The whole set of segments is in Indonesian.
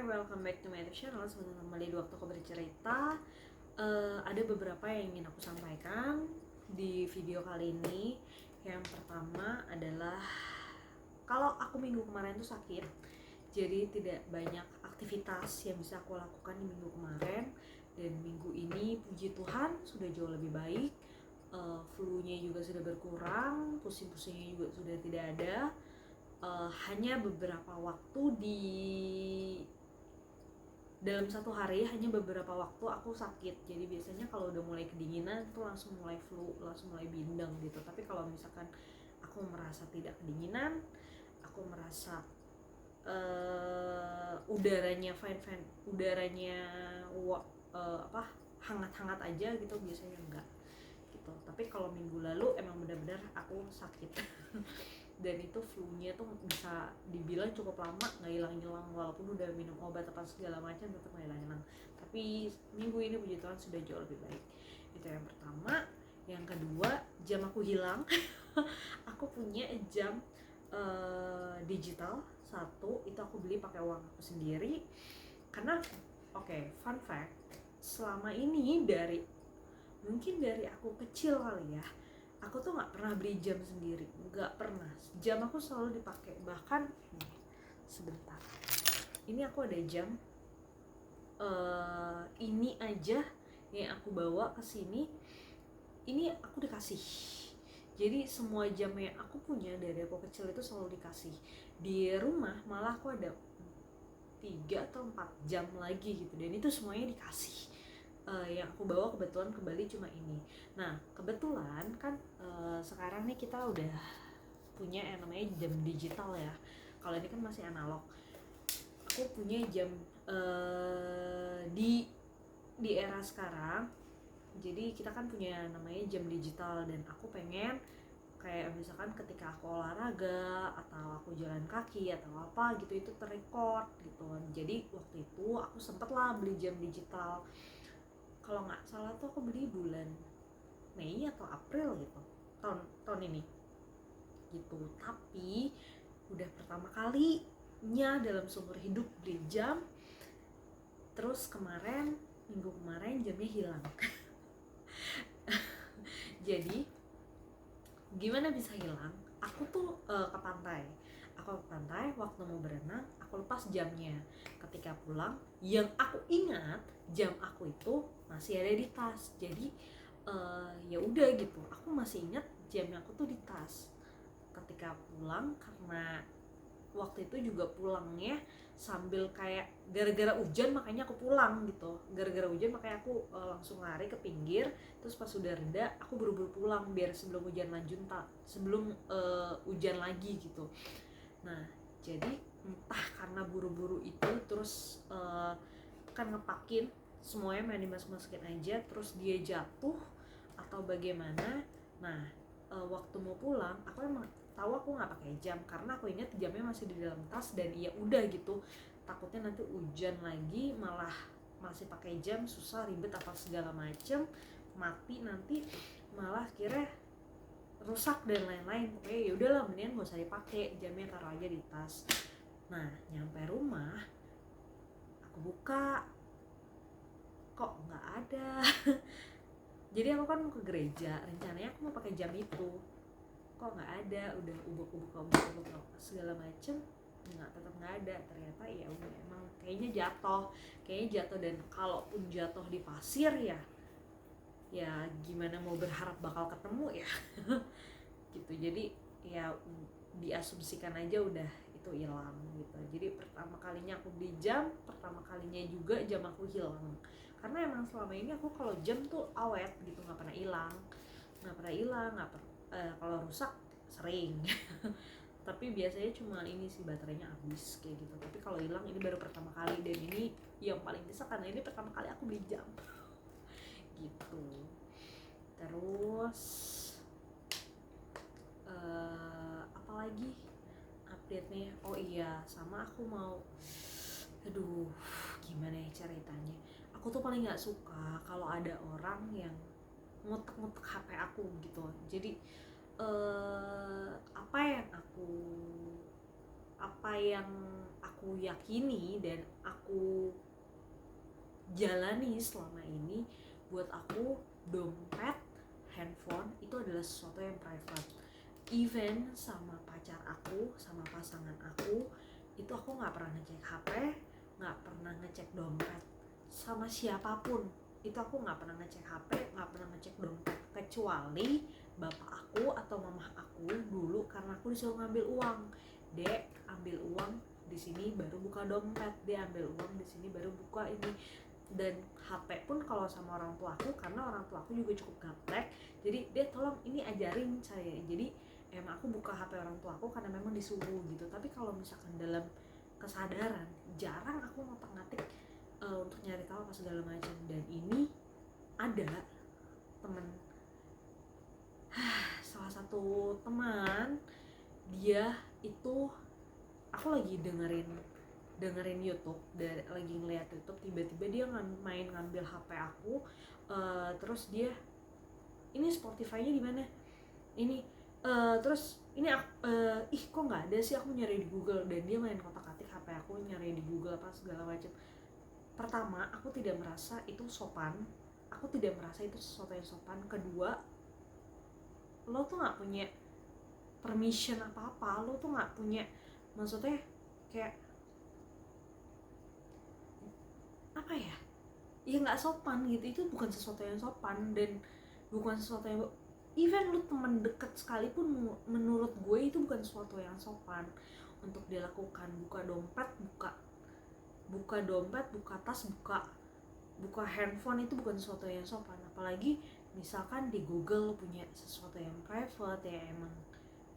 Hai, welcome back to my YouTube channel. Selamat kembali di waktu aku bercerita. Ada beberapa yang ingin aku sampaikan di video kali ini. Yang pertama adalah kalau aku minggu kemarin tuh sakit, jadi tidak banyak aktivitas yang bisa aku lakukan di minggu kemarin. Dan minggu ini puji Tuhan sudah jauh lebih baik. Flu-nya juga sudah berkurang, pusing-pusingnya juga sudah tidak ada. Hanya beberapa waktu dalam satu hari, hanya beberapa waktu aku sakit. Jadi biasanya kalau udah mulai kedinginan tuh langsung mulai flu, langsung mulai bindeng gitu. Tapi kalau misalkan aku merasa tidak kedinginan, aku merasa udaranya fine, udaranya hangat-hangat aja gitu, biasanya enggak gitu. Tapi kalau minggu lalu emang benar-benar aku sakit dan itu flu-nya tuh bisa dibilang cukup lama nggak hilang-hilang, walaupun udah minum obat apa segala macam tetap nggak hilang-hilang. Tapi minggu ini puji Tuhan sudah jauh lebih baik. Itu yang pertama. Yang kedua, jam aku hilang. Aku punya jam digital satu, itu aku beli pakai uang aku sendiri karena fun fact, selama ini mungkin dari aku kecil kali ya, aku tuh nggak pernah beli jam sendiri, nggak pernah. Jam aku selalu dipakai. Bahkan nih, sebentar, ini aku ada jam ini aja yang aku bawa ke sini, ini aku dikasih. Jadi semua jam yang aku punya dari aku kecil itu selalu dikasih. Di rumah malah aku ada 3 atau 4 jam lagi gitu, dan itu semuanya dikasih. Yang aku bawa kebetulan ke Bali cuma ini. Nah kebetulan kan sekarang nih kita udah punya yang namanya jam digital ya. Kalau ini kan masih analog. Aku punya jam di era sekarang. Jadi kita kan punya namanya jam digital, dan aku pengen kayak misalkan ketika aku olahraga atau aku jalan kaki atau apa gitu, itu terrecord gitu. Jadi waktu itu aku sempet lah beli jam digital. Kalau nggak salah tuh aku beli bulan Mei atau April gitu, tahun ini gitu. Tapi udah pertama kalinya dalam seumur hidup beli jam. Terus minggu kemarin jamnya hilang. Jadi gimana bisa hilang? Aku tuh ke pantai. Waktu mau berenang, aku lepas jamnya. Ketika pulang, yang aku ingat jam aku itu masih ada di tas. Jadi ya udah gitu, aku masih ingat jamnya aku tuh di tas. Ketika pulang, karena waktu itu juga pulangnya sambil kayak gara-gara hujan, makanya aku pulang gitu. Gara-gara hujan makanya aku langsung lari ke pinggir. Terus pas sudah reda, aku buru-buru pulang biar sebelum hujan lagi gitu. Nah jadi entah karena buru-buru itu, terus kan ngepakin semuanya main dimasukin aja, terus dia jatuh atau bagaimana. Nah waktu mau pulang, aku emang tahu aku nggak pakai jam karena aku ingat jamnya masih di dalam tas. Dan ya udah gitu, takutnya nanti hujan lagi malah masih pakai jam, susah ribet apa segala macem, mati nanti malah kira rusak dan lain-lain. Pokoknya ya udahlah, mendingan gak usah dipakai jamnya, taruh aja di tas. Nah nyampe rumah, aku buka, kok nggak ada. Jadi aku kan mau ke gereja, rencananya aku mau pakai jam itu, kok nggak ada. Udah ubuk-ubuk segala macem, tetap nggak ada. Ternyata ya udah, emang kayaknya jatuh. Dan kalaupun jatuh di pasir ya gimana mau berharap bakal ketemu ya. Gitu. Jadi ya diasumsikan aja udah itu hilang gitu. Jadi pertama kalinya aku beli jam, pertama kalinya juga jam aku hilang. Karena emang selama ini aku kalau jam tuh awet gitu, nggak pernah hilang. Kalau rusak sering. Tapi biasanya cuma ini sih, baterainya habis kayak gitu. Tapi kalau hilang ini baru pertama kali, dan ini yang paling nyesek karena ini pertama kali aku beli jam. Gitu. Terus apalagi update-nya? Oh iya, sama aku mau, gimana ya ceritanya, aku tuh paling nggak suka kalau ada orang yang ngutek-ngutek HP aku gitu. Jadi apa yang aku yakini dan aku jalani selama ini, buat aku dompet, handphone itu adalah sesuatu yang private. Even sama pacar aku, sama pasangan aku, itu aku nggak pernah ngecek HP, nggak pernah ngecek dompet. Sama siapapun itu aku nggak pernah ngecek HP, nggak pernah ngecek dompet, kecuali bapak aku atau mama aku dulu karena aku disuruh ngambil uang. Dek, ambil uang di sini baru buka dompet, dia ambil uang di sini baru buka ini. Dan HP pun kalau sama orang tua aku, karena orang tua aku juga cukup gaptek, jadi dia tolong ini ajarin saya. Jadi emang aku buka HP orang tua aku karena memang disuruh gitu. Tapi kalau misalkan dalam kesadaran jarang aku ngotak-ngatik untuk nyari tahu apa segala macam. Dan ini ada temen, salah satu teman, dia itu aku lagi dengerin YouTube, lagi ngeliat YouTube, tiba-tiba dia main ngambil HP aku, terus dia ini Spotify-nya di mana ini, terus ini ih kok nggak ada sih, aku nyari di Google. Dan dia main kotak-katik HP aku, nyari di Google apa segala macam. Pertama, aku tidak merasa itu sopan, aku tidak merasa itu sesuatu yang sopan. Kedua, lo tuh nggak punya permission apa-apa, lo tuh nggak punya, maksudnya kayak apa ya, nggak sopan gitu. Itu bukan sesuatu yang sopan dan bukan sesuatu yang, even lu teman deket sekalipun, menurut gue itu bukan sesuatu yang sopan untuk dilakukan. Buka dompet, buka dompet, buka tas, buka handphone itu bukan sesuatu yang sopan. Apalagi misalkan di Google lu punya sesuatu yang private ya, emang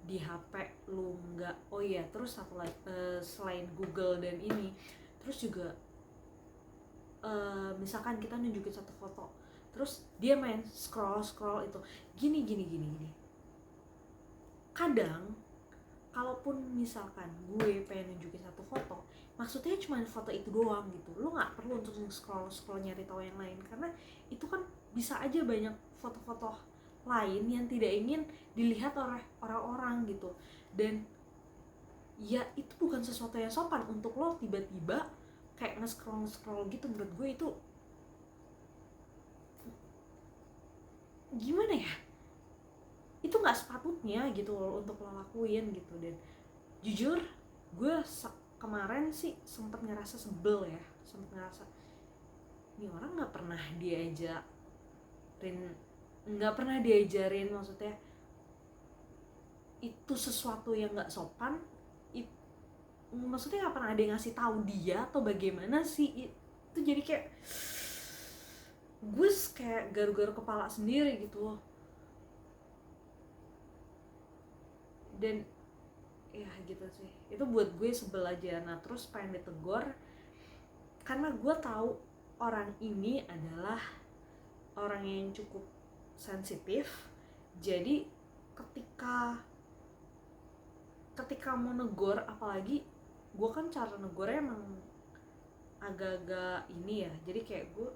di HP lu nggak. Oh iya, terus satu lagi, selain Google dan ini, terus juga misalkan kita nunjukin satu foto, terus dia main scroll itu gini. Kadang kalaupun misalkan gue pengen nunjukin satu foto, maksudnya cuma foto itu doang gitu, lu nggak perlu untuk scroll nyari tahu yang lain, karena itu kan bisa aja banyak foto-foto lain yang tidak ingin dilihat oleh orang-orang gitu. Dan ya itu bukan sesuatu yang sopan untuk lo tiba-tiba kayak nge-scroll gitu. Menurut gue itu gimana ya, itu nggak sepatutnya gitu loh untuk lo lakuin gitu. Dan jujur gue kemarin sih sempet ngerasa sebel ya, sempet ngerasa ini orang nggak pernah diajarin, maksudnya itu sesuatu yang nggak sopan. Maksudnya nggak pernah ada yang ngasih tahu dia atau bagaimana sih itu. Jadi kayak gue kayak garu-garu kepala sendiri gitu. Dan ya gitu sih, itu buat gue sebel aja. Nah terus pengen ditegur karena gue tahu orang ini adalah orang yang cukup sensitif. Jadi ketika mau negor, apalagi gue kan cara negornya emang agak-agak ini ya, jadi kayak gue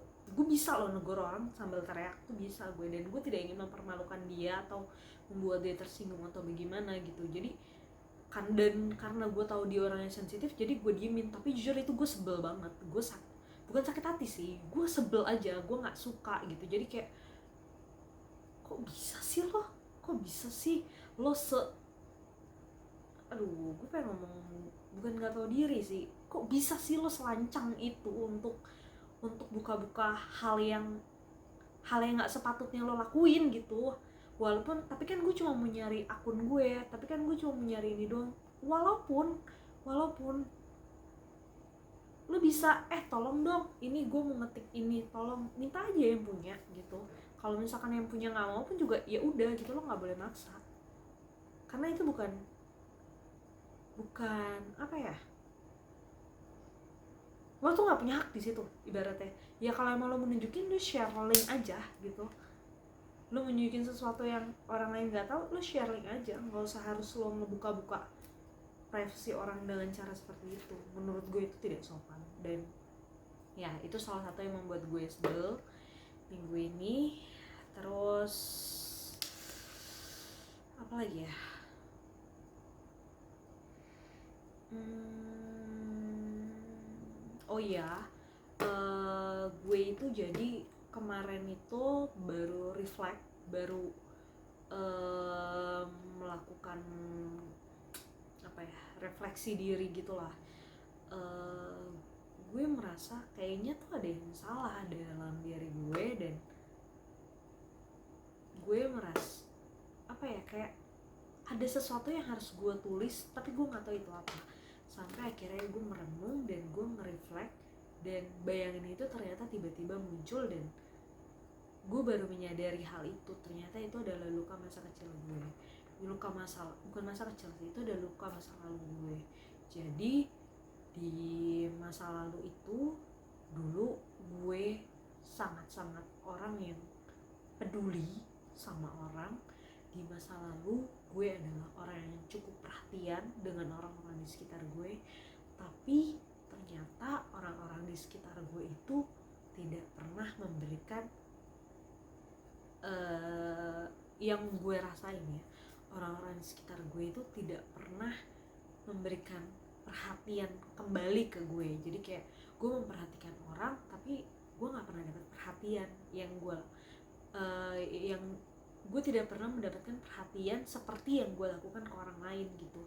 bisa loh negor orang sambil teriak tuh bisa gue. Dan gue tidak ingin mempermalukan dia atau membuat dia tersinggung atau bagaimana gitu. Jadi dan karena gue tahu dia orangnya sensitif, jadi gue diemin. Tapi jujur itu gue sebel banget. Gue bukan sakit hati sih, gue sebel aja, gue nggak suka gitu. Jadi kayak kok bisa sih lo aduh, gue pengen ngomong bukan nggak tahu diri sih, kok bisa sih lo selancang itu untuk buka-buka hal yang nggak sepatutnya lo lakuin gitu. Walaupun, tapi kan gue cuma mau nyari akun gue, tapi kan gue cuma mau nyari ini doang. Walaupun lo bisa tolong dong, ini gue mau ngetik ini, tolong minta aja yang punya gitu. Kalau misalkan yang punya nggak mau pun juga ya udah gitu, lo nggak boleh maksa. Karena itu bukan apa ya, lo tuh nggak punya hak di situ ibaratnya. Ya kalau emang lo menunjukin, lo share link aja gitu. Lo menunjukin sesuatu yang orang lain nggak tahu, lo share link aja, nggak usah harus lo ngebuka-buka privasi orang dengan cara seperti itu. Menurut gue itu tidak sopan. Dan ya itu salah satu yang membuat gue sebel minggu ini. Terus apa lagi ya, Oh iya, gue itu jadi kemarin itu baru reflect, baru melakukan apa ya, refleksi diri gitulah. uh, gue merasa kayaknya tuh ada yang salah dalam diri gue, dan gue merasa apa ya, kayak ada sesuatu yang harus gue tulis tapi gue nggak tahu itu apa. Sampai akhirnya gue merenung dan gue nge-reflect, dan bayangin itu ternyata tiba-tiba muncul, dan gue baru menyadari hal itu. Ternyata itu adalah luka masa kecil gue, luka masa, bukan masa kecil sih, itu adalah luka masa lalu gue. Jadi di masa lalu itu dulu gue sangat-sangat orang yang peduli sama orang. Di masa lalu gue adalah orang yang cukup perhatian dengan orang-orang di sekitar gue, tapi ternyata orang-orang di sekitar gue itu tidak pernah memberikan yang gue rasain ya. Orang-orang di sekitar gue itu tidak pernah memberikan perhatian kembali ke gue. Jadi kayak gue memperhatikan orang tapi gue nggak pernah dapat perhatian yang gue tidak pernah mendapatkan perhatian seperti yang gue lakukan ke orang lain gitu.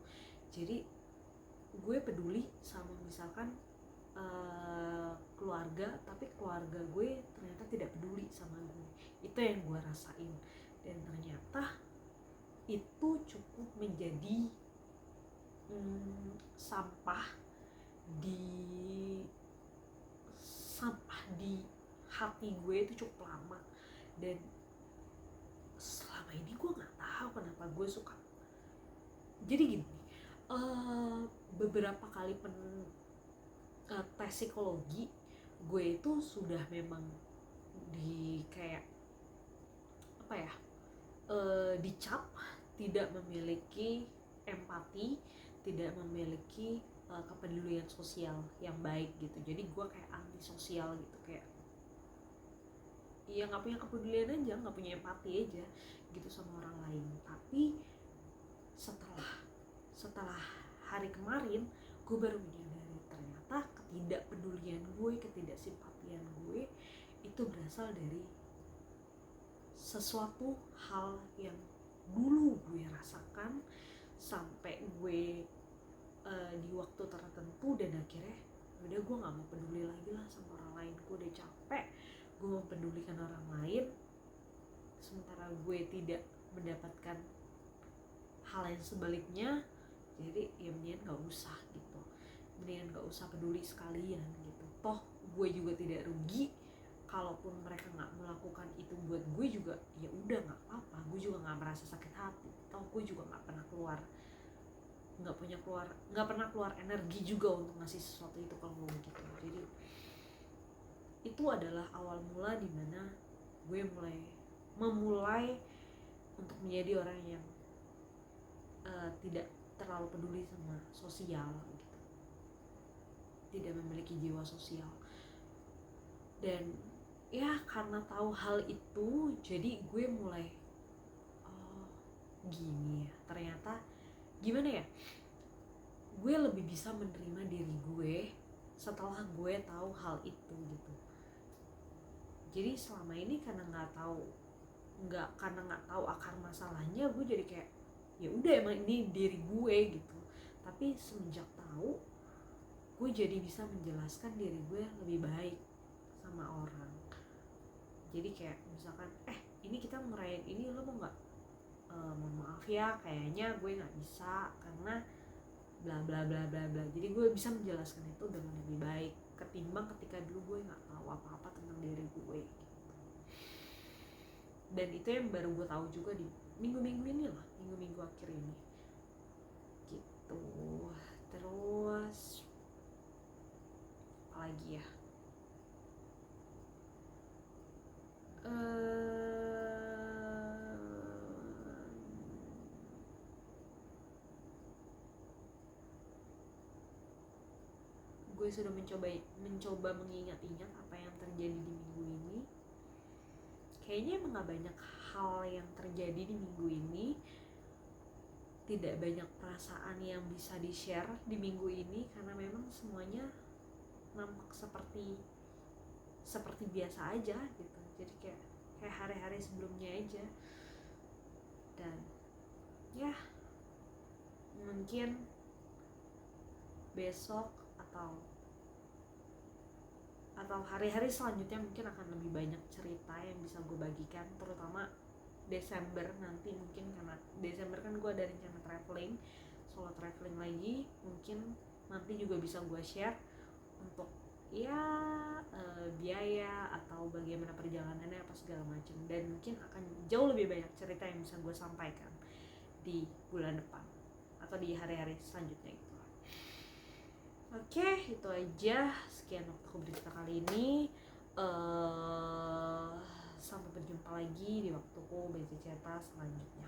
Jadi gue peduli sama misalkan keluarga, tapi keluarga gue ternyata tidak peduli sama gue. Itu yang gue rasain, dan ternyata itu cukup menjadi sampah di hati gue itu cukup lama. Dan selama ini gue nggak tahu kenapa gue suka. Jadi gini, beberapa kali tes psikologi, gue itu sudah memang di kayak apa ya, dicap tidak memiliki empati, tidak memiliki kepedulian sosial yang baik gitu. Jadi gue kayak antisosial gitu, kayak ya nggak punya kepedulian aja, nggak punya empati aja gitu sama orang lain. Tapi setelah hari kemarin gue baru menyadari ternyata ketidakpedulian gue, ketidaksimpatian gue itu berasal dari sesuatu hal yang dulu gue rasakan sampai gue di waktu tertentu, dan akhirnya udah gue nggak mau peduli lagi lah sama orang lain. Gue udah capek gue mempedulikan orang lain, sementara gue tidak mendapatkan hal yang sebaliknya. Jadi ya mendingan gak usah gitu, mendingan gak usah peduli sekalian gitu. Toh gue juga tidak rugi, kalaupun mereka nggak melakukan itu buat gue juga ya udah nggak apa-apa. Gue juga nggak merasa sakit hati. Toh gue juga nggak pernah keluar energi juga untuk ngasih sesuatu itu kalau gue gitu. Jadi itu adalah awal mula dimana gue memulai untuk menjadi orang yang tidak terlalu peduli sama sosial gitu, tidak memiliki jiwa sosial. Dan ya karena tahu hal itu, jadi gue mulai gini ya, ternyata gimana ya, gue lebih bisa menerima diri gue setelah gue tahu hal itu gitu. Jadi selama ini karena nggak tahu akar masalahnya, gue jadi kayak ya udah emang ini diri gue gitu. Tapi semenjak tahu, gue jadi bisa menjelaskan diri gue lebih baik sama orang. Jadi kayak misalkan ini kita ngerayain ini, lo mau nggak? Mohon maaf ya, kayaknya gue nggak bisa karena bla bla bla bla bla. Jadi gue bisa menjelaskan itu dengan lebih baik ketimbang ketika dulu gue nggak tahu apa-apa tentang diri gue gitu. Dan itu yang baru gue tahu juga di minggu-minggu ini lah, minggu-minggu akhir ini gitu. Terus apa lagi ya, gue sudah mencoba mengingat-ingat apa yang terjadi di minggu ini. Kayaknya emang gak banyak hal yang terjadi di minggu ini, tidak banyak perasaan yang bisa di-share di minggu ini, karena memang semuanya nampak seperti biasa aja gitu. Jadi kayak hari-hari sebelumnya aja. Dan ya mungkin besok atau hari-hari selanjutnya mungkin akan lebih banyak cerita yang bisa gue bagikan, terutama Desember nanti. Mungkin karena Desember kan gue ada rencana solo traveling lagi, mungkin nanti juga bisa gue share untuk biaya atau bagaimana perjalanannya apa segala macam, dan mungkin akan jauh lebih banyak cerita yang bisa gue sampaikan di bulan depan atau di hari-hari selanjutnya gitu. Oke, itu aja, sekian waktu aku bercerita kali ini. Sampai berjumpa lagi di waktuku bercerita selanjutnya.